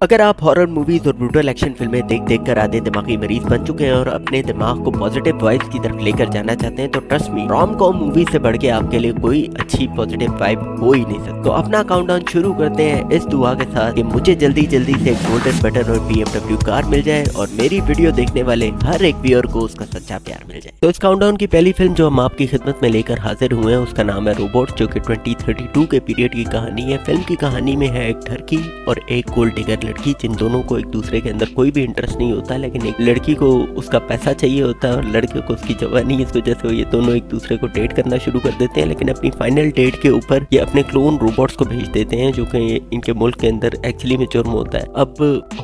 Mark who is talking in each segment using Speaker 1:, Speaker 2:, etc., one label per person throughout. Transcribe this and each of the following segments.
Speaker 1: अगर आप horror movies और ब्रूटल एक्शन फिल्में देख देख कर आधे दिमागी मरीज बन चुके हैं और अपने दिमाग को पॉजिटिव वाइब्स की तरफ लेकर जाना चाहते हैं तो trust me, ROM com movie से बढ़ के आपके लिए कोई अच्छी पॉजिटिव वाइब हो ही नहीं सकती। तो अपना काउंटडाउन शुरू करते हैं इस दुआ के साथ कि मुझे जल्दी जल्दी से एक गोल्डन बटन और BMW कार मिल जाए और मेरी वीडियो देखने वाले हर एक व्यूअर को उसका सच्चा प्यार मिल जाए। तो इस काउंटडाउन की पहली फिल्म जो हम आपकी खिदमत में लेकर हाजिर हुए हैं उसका नाम है रोबोट, जो कि 2032 के पीरियड की कहानी है। फिल्म की कहानी में है एक ठरकी और एक गोल्ड डिगर लड़की, जिन दोनों को एक दूसरे के अंदर कोई भी इंटरेस्ट नहीं होता, लेकिन एक लड़की को उसका पैसा चाहिए होता है और लड़के को उसकी जवानी। इस वजह से ये दोनों एक दूसरे को डेट करना शुरू कर देते हैं, लेकिन अपनी फाइनल डेट के ऊपर ये अपने क्लोन रोबोट्स को भेज देते हैं जो कि इनके मुल्क के अंदर एक्चुअली में जुर्म होता है। अब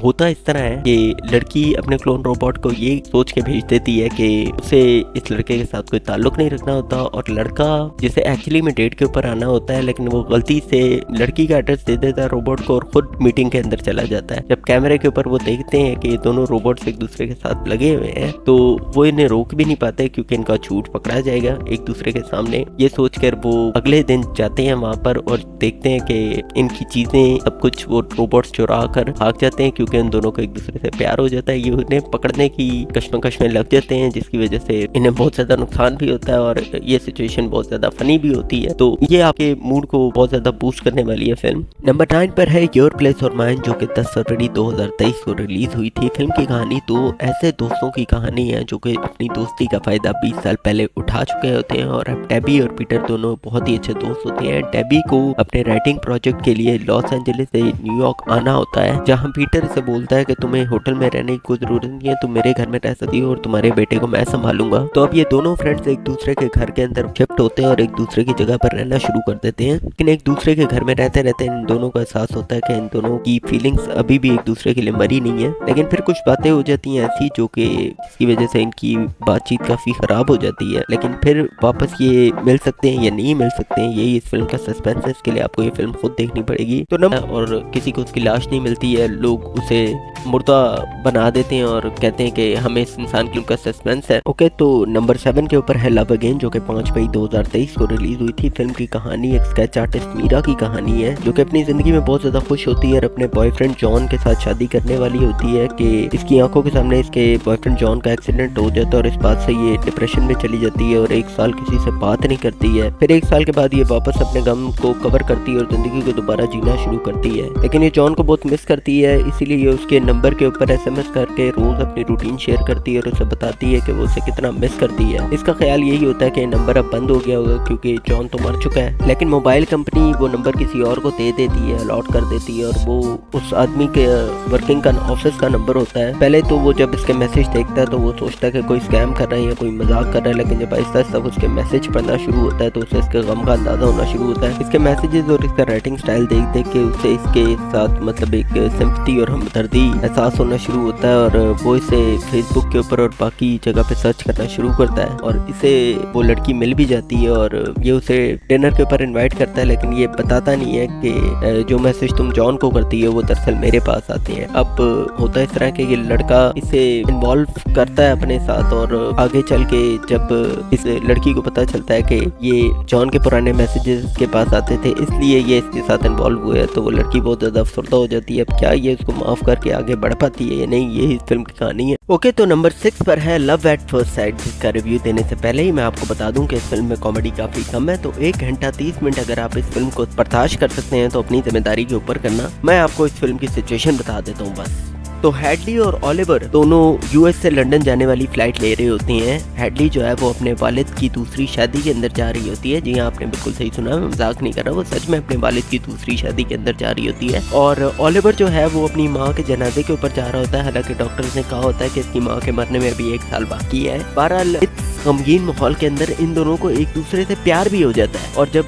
Speaker 1: होता इस तरह है कि लड़की अपने क्लोन रोबोट को ये सोच के भेज देती है कि उसे इस लड़के के साथ कोई ताल्लुक नहीं रखना होता, और लड़का जिसे एक्चुअली में डेट के ऊपर आना होता है लेकिन वो गलती से लड़की का एड्रेस दे देता है रोबोट को और खुद मीटिंग के अंदर चला जाता है। जब कैमरे के ऊपर वो देखते हैं कि ये दोनों रोबोट्स एक दूसरे के साथ लगे हुए हैं तो वो इन्हें रोक भी नहीं पाते क्योंकि इनका झूठ पकड़ा जाएगा एक दूसरे के सामने। ये सोचकर वो अगले दिन जाते हैं वहां पर और देखते हैं कि इनकी चीजें सब कुछ वो रोबोट्स चुरा कर भाग जाते हैं क्योंकि इन दोनों को एक दूसरे से प्यार हो जाता है। ये उन्हें पकड़ने की कश्मकश में लग जाते हैं जिसकी वजह से इन्हें बहुत ज्यादा नुकसान भी होता है और ये सिचुएशन बहुत ज्यादा फनी भी होती है। तो ये आपके मूड को बहुत ज्यादा बूस्ट करने वाली है फिल्म। नंबर 9 पर है योर प्लेस और माइन, जो कि 10 फरवरी 2023 को रिलीज हुई थी। फिल्म की कहानी तो ऐसे दोस्तों की कहानी है जो कि अपनी दोस्ती का फायदा 20 साल पहले उठा चुके होते हैं और अब डेबी और पीटर दोनों बहुत ही अच्छे दोस्त होते हैं। डेबी को अपने राइटिंग प्रोजेक्ट के लिए लॉस एंजलिस से न्यूयॉर्क आना होता है, जहां पीटर से बोलता है कि तुम्हें होटल में रहने की कोई जरूरत नहीं है, तुम मेरे घर में रह सकती हो और तुम्हारे बेटे को मैं संभालूंगा। तो अब ये दोनों फ्रेंड्स एक दूसरे के घर के अंदर शिफ्ट होते हैं और एक दूसरे की जगह पर रहना शुरू कर देते हैं। लेकिन एक दूसरे के घर में रहते रहते इन दोनों को एहसास होता है कि इन दोनों की फीलिंग्स अभी भी एक दूसरे के लिए मरी नहीं है। लेकिन फिर कुछ बातें हो जाती हैं ऐसी जो कि जिसकी वजह से इनकी बातचीत काफी खराब हो जाती है, लेकिन फिर वापस ये मिल सकते हैं या नहीं मिल सकते हैं, यही इस फिल्म का सस्पेंस है। इसके लिए आपको ये फिल्म खुद देखनी पड़ेगी। तो नंबर और किसी को उसकी लाश नहीं मिलती है, लोग उसे मुर्दा बना देते हैं और कहते हैं कि हमें इस इंसान की उनका सस्पेंस है। ओके, तो नंबर 7 के ऊपर है लव अगेन, जो कि 5 मई 2023 को रिलीज हुई थी। फिल्म की कहानी एक स्केच आर्टिस्ट मीरा की कहानी है जो कि अपनी जिंदगी में बहुत ज्यादा खुश होती है और अपने बॉयफ्रेंड जॉन के साथ शादी करने वाली होती है कि इसकी आंखों के सामने इसके बॉयफ्रेंड जॉन का एक्सीडेंट हो जाता है और इस बात से ये डिप्रेशन में चली जाती है और एक साल किसी से बात नहीं करती है। फिर एक साल के बाद ये वापस अपने गम को कवर करती है और जिंदगी को दोबारा जीना शुरू करती है, लेकिन ये जॉन को बहुत मिस करती है, इसीलिए ये उसके नंबर के ऊपर SMS करके रोज अपनी रूटीन शेयर करती है और उसे बताती है कि वो उसे कितना मिस करती है। इसका ख्याल यही होता है कि नंबर अब बंद हो गया होगा क्योंकि जॉन तो मर चुका है, लेकिन मोबाइल कंपनी वो नंबर किसी और को दे देती है, अलॉट कर देती है और वो उस आदमी के वर्किंग का ऑफिस का नंबर होता है। पहले तो वो जब इसके मैसेज देखता है तो वो सोचता है कि कोई स्कैम कर रहा है या कोई मजाक कर रहा है, लेकिन जब आहिस्ता आहिस्ता उसके मैसेज पढ़ना शुरू होता है तो उसे इसके गम का अंदाजा होना शुरू होता है। इसके मैसेजेस और इसका राइटिंग स्टाइल देख देख के उसे इसके साथ मतलब एक सिंपैथी और हमदर्दी एहसास होना शुरू होता है और वो इसे फेसबुक के ऊपर और बाकी जगह पे सर्च करना शुरू करता है और इसे वो लड़की मिल भी जाती है और ये उसे डिनर के ऊपर इनवाइट करता है, लेकिन ये बताता नहीं है कि जो मैसेज तुम जॉन को करती है वो दरअसल मेरे पास आते हैं। अब होता है इस तरह के ये लड़का इसे इन्वॉल्व करता है अपने साथ और आगे चल के जब इस लड़की को पता चलता है कि ये जॉन के पुराने मैसेजेस के पास आते थे इसलिए ये इसके साथ इन्वॉल्व हुआ है, तो वो लड़की बहुत ज्यादा अफसरदा हो जाती है। अब क्या ये उसको माफ करके आगे बढ़ पाती है या नहीं, ये इस फिल्म की कहानी है। ओके, तो नंबर 6 पर है लव एट फर्स्ट साइट, जिसका रिव्यू देने से पहले ही मैं आपको बता दूं कि इस फिल्म में कॉमेडी काफी कम है, तो 1 घंटा 30 मिनट अगर आप इस फिल्म को बर्दाश्त कर सकते हैं तो अपनी जिम्मेदारी के ऊपर करना। मैं आपको इस फिल्म की सिचुएशन बता देता हूँ बस। तो हैडली और ओलिवर दोनों US से लंदन जाने वाली फ्लाइट ले रहे होते हैं। हैडली जो है वो अपने वालिद की दूसरी शादी के अंदर जा रही होती है। जी हाँ, आपने बिल्कुल सही सुना, मैं मजाक नहीं कर रहा, वो सच में अपने वालिद की दूसरी शादी के अंदर जा रही होती है। और ओलिवर जो है वो अपनी माँ के जनाजे के ऊपर जा रहा होता है, हालांकि डॉक्टर्स ने कहा होता है कि इसकी माँ के मरने में अभी 1 साल बाकी है। बहरहाल गमगीन माहौल के अंदर इन दोनों को एक दूसरे से प्यार भी हो जाता है और जब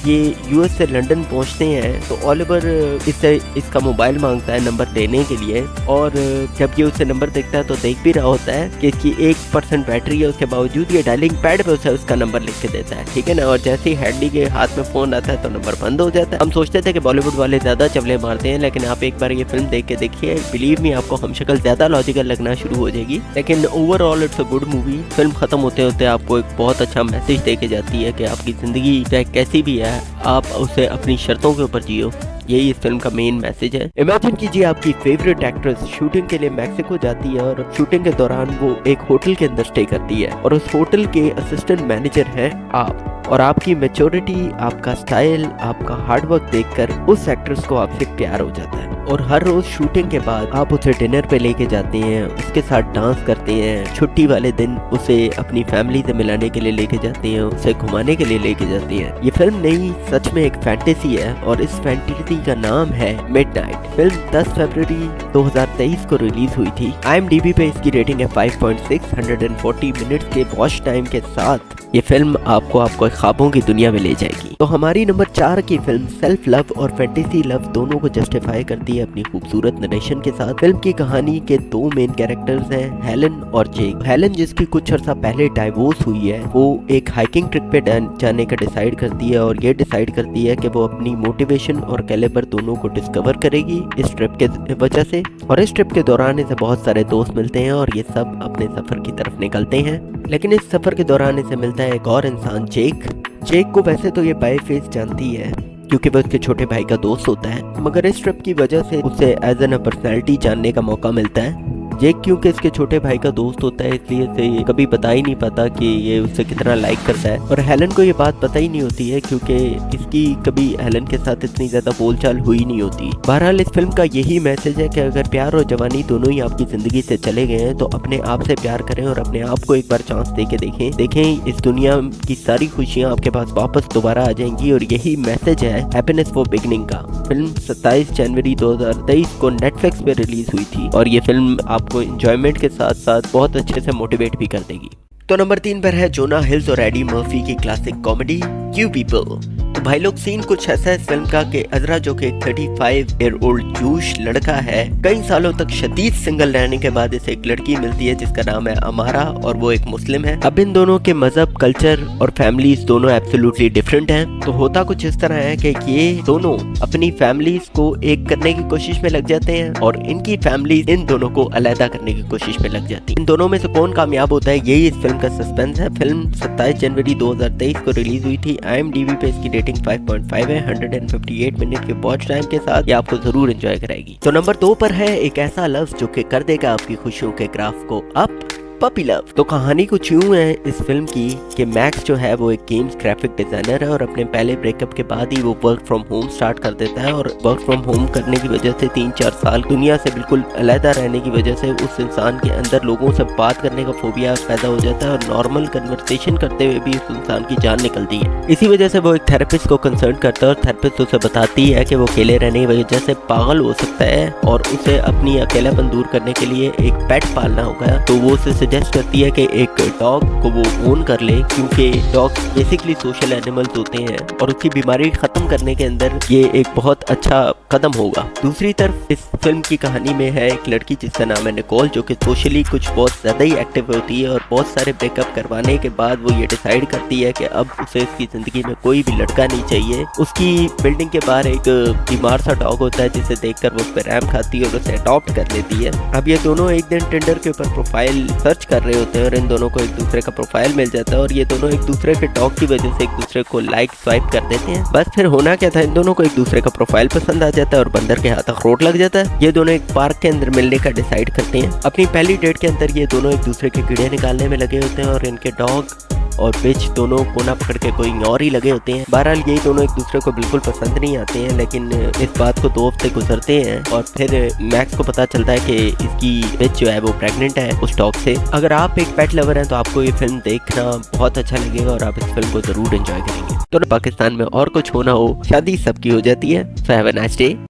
Speaker 1: ये US से लंदन पहुंचते हैं तो ओलिवर इससे इसका मोबाइल मांगता है नंबर देने के लिए और जब ये उससे नंबर देखता है तो देख भी रहा होता है कि इसकी 1% बैटरी है, उसके बावजूद ये डायलिंग पैड पे उसे उसका नंबर लिख के देता है, ठीक है ना। और जैसे ही हैडली के हाथ में फोन आता है तो नंबर बंद हो जाता है। हम सोचते थे कि बॉलीवुड वाले ज्यादा चवले मारते हैं, लेकिन आप एक बार ये फिल्म देख के देखिए, बिलीव मी आपको हम शक्ल ज्यादा लॉजिकल लगना शुरू हो जाएगी। लेकिन overall it's a good movie. Film खत्म होते होते आपको एक बहुत अच्छा मैसेज दे के जाती है कि आपकी ज़िंदगी चाहे कैसी भी है, आप उसे अपनी शर्तों के ऊपर जियो। यही इस फिल्म का मेन मैसेज है। इमेजिन कीजिए आपकी फेवरेट एक्ट्रेस शूटिंग के लिए मैक्सिको जाती है और शूटिंग के दौरान वो एक होटल के अंदर स्टे करती है और उस होटल के असिस्टेंट मैनेजर हैं आप, और आपकी मैच्योरिटी, आपका स्टाइल, आपका हार्डवर्क देखकर उस एक्ट्रेस को आपसे प्यार हो जाता है और हर रोज शूटिंग के बाद आप उसे डिनर पे लेके जाते हैं, उसके साथ डांस करते हैं, छुट्टी वाले दिन उसे अपनी फैमिली से मिलाने के लिए लेके जाते हैं, उसे घुमाने के लिए लेके जाते हैं। ये फिल्म नहीं, सच में एक फैंटेसी है और इस फैंटेसी का नाम है मिडनाइट। फिल्म 10 फरवरी 2023 को रिलीज हुई थी। IMDb पे इसकी रेटिंग है 5.6। 140 मिनट के वॉच टाइम के साथ ये फिल्म आपको ख्वाबों की दुनिया में ले जाएगी। तो हमारी नंबर 4 की फिल्म सेल्फ लव और फैंटेसी लव दोनों को जस्टिफाई करती है अपनी खूबसूरत नरेशन के साथ। फिल्म की कहानी के दो मेन कैरेक्टर्स हैं, हेलन और जेक। हेलन, जिसकी कुछ अर्सा पहले डाइवोर्स हुई है, वो एक हाइकिंग ट्रिप पे जाने का डिसाइड करती है और ये डिसाइड करती है कि वो अपनी मोटिवेशन और कैलिबर दोनों को डिस्कवर करेगी इस ट्रिप के वजह से। और इस ट्रिप के दौरान इसे बहुत सारे दोस्त मिलते हैं और ये सब अपने सफर की तरफ निकलते हैं। लेकिन इस सफर के दौरान इसे मिलता है एक और इंसान, जेक को वैसे तो ये बाय फेस जानती है क्योंकि वह उसके छोटे भाई का दोस्त होता है, मगर इस ट्रिप की वजह से उसे एज एन पर्सनैलिटी जानने का मौका मिलता है। जेक क्योंकि इसके छोटे भाई का दोस्त होता है, इसलिए इसे कभी बता ही नहीं पाता कि ये उससे कितना लाइक करता है और हेलन को ये बात पता ही नहीं होती है क्योंकि इसकी कभी हेलन के साथ इतनी ज्यादा बोलचाल हुई नहीं होती। बहरहाल इस फिल्म का यही मैसेज है कि अगर प्यार और जवानी दोनों ही आपकी जिंदगी से चले गए हैं तो अपने आप से प्यार करें और अपने आप को एक बार चांस दे के देखें इस दुनिया की सारी खुशियां आपके पास वापस दोबारा आ जाएंगी। और यही मैसेज है हैप्पीनेस फॉर बिगिनिंग का। फिल्म 27 जनवरी 2023 को नेटफ्लिक्स पे रिलीज हुई थी और ये फिल्म आपको एंजॉयमेंट के साथ साथ बहुत अच्छे से मोटिवेट भी कर देगी। तो नंबर 3 पर है जोना हिल्स और एडी मर्फी की क्लासिक कॉमेडी यू पीपल। तो भाई लोग, सीन कुछ ऐसा है इस फिल्म का कि अजरा, जो कि 35 ईयर ओल्ड जूश लड़का है, कई सालों तक शदीद सिंगल रहने के बाद इसे एक लड़की मिलती है जिसका नाम है अमारा और वो एक मुस्लिम है। अब इन दोनों के मजहब, कल्चर और फैमिलीज दोनों एब्सोल्युटली डिफरेंट हैं। तो होता कुछ इस तरह है कि ये दोनों अपनी फैमिलीज को एक करने की कोशिश में लग जाते हैं और इनकी फैमिलीज इन दोनों को अलहदा करने की कोशिश में लग जाती है। इन दोनों में से कौन कामयाब होता है, यही इस फिल्म का सस्पेंस है। फिल्म 27 जनवरी 2023 को रिलीज हुई थी। IMDb पे इसकी रेटिंग 5.5 है। 158 मिनट के वॉच टाइम के साथ ये आपको जरूर एंजॉय कराएगी। तो नंबर 2 पर है एक ऐसा लफ्ज जो कि कर देगा आपकी खुशियों के ग्राफ को अप, पपी लव। तो कहानी कुछ यूं है इस फिल्म की कि मैक्स जो है वो एक गेम्स ग्राफिक डिजाइनर है और अपने पहले ब्रेकअप के बाद ही वो वर्क फ्रॉम होम स्टार्ट कर देता है और वर्क फ्रॉम होम करने की वजह से 3-4 साल दुनिया से बिल्कुल अलहदा रहने की वजह से उस इंसान के अंदर लोगों से बात करने का फोबिया पैदा हो जाता है और नॉर्मल कन्वर्सेशन करते हुए भी उस इंसान की जान निकलती है। इसी वजह से वो एक थेरेपिस्ट को कंसल्ट करता है और थेरेपिस्ट उसे बताती है कि वो अकेले रहने की वजह से पागल हो सकता है और उसे अपनी अकेलापन दूर करने के लिए एक पेट पालना होगा। तो वो उसे सजेस्ट करती है कि एक डॉग को वो ओन कर ले क्योंकि डॉग बेसिकली सोशल एनिमल्स होते हैं और उसकी बीमारी खत्म करने के अंदर ये एक बहुत अच्छा कदम होगा। दूसरी तरफ इस फिल्म की कहानी में है एक लड़की जिसका नाम है निकोल, जो कि सोशली कुछ बहुत ज्यादा ही एक्टिव होती है और बहुत सारे ब्रेकअप करवाने के बाद वो ये डिसाइड करती है कि अब उसे इसकी जिंदगी में कोई भी लड़का नहीं चाहिए। उसकी बिल्डिंग के बाहर एक बीमार सा डॉग होता है जिसे देखकर वो उस पर रैम खाती है और उसे अडॉप्ट कर लेती है। अब ये दोनों एक दिन टिंडर के ऊपर प्रोफाइल सर्च कर रहे होते हैं और इन दोनों को एक दूसरे का प्रोफाइल मिल जाता है और ये दोनों एक दूसरे के डॉग की वजह से एक दूसरे को लाइक स्वाइप कर देते हैं। बस फिर होना क्या था, इन दोनों को एक दूसरे का प्रोफाइल पसंद आ जाता है और बंदर के हाथ अखरोट लग जाता है। ये दोनों एक पार्क के अंदर मिलने का डिसाइड करते हैं। अपनी पहली डेट के अंदर ये दोनों एक दूसरे के कीड़े निकालने में लगे होते हैं और इनके डॉग और बिच दोनों कोना पकड़ के कोई और ही लगे होते हैं। बहरहाल ये दोनों एक दूसरे को बिल्कुल पसंद नहीं आते हैं, लेकिन इस बात को 2 हफ्ते गुजरते हैं और फिर मैक्स को पता चलता है कि इसकी बिच जो है वो प्रेग्नेंट है उस डॉग से। अगर आप एक पेट लवर हैं तो आपको ये फिल्म देखना बहुत अच्छा लगेगा और आप इस फिल्म को जरूर एंजॉय करेंगे। तो पाकिस्तान में और कुछ होना हो, शादी सबकी हो जाती है। So have a nice day.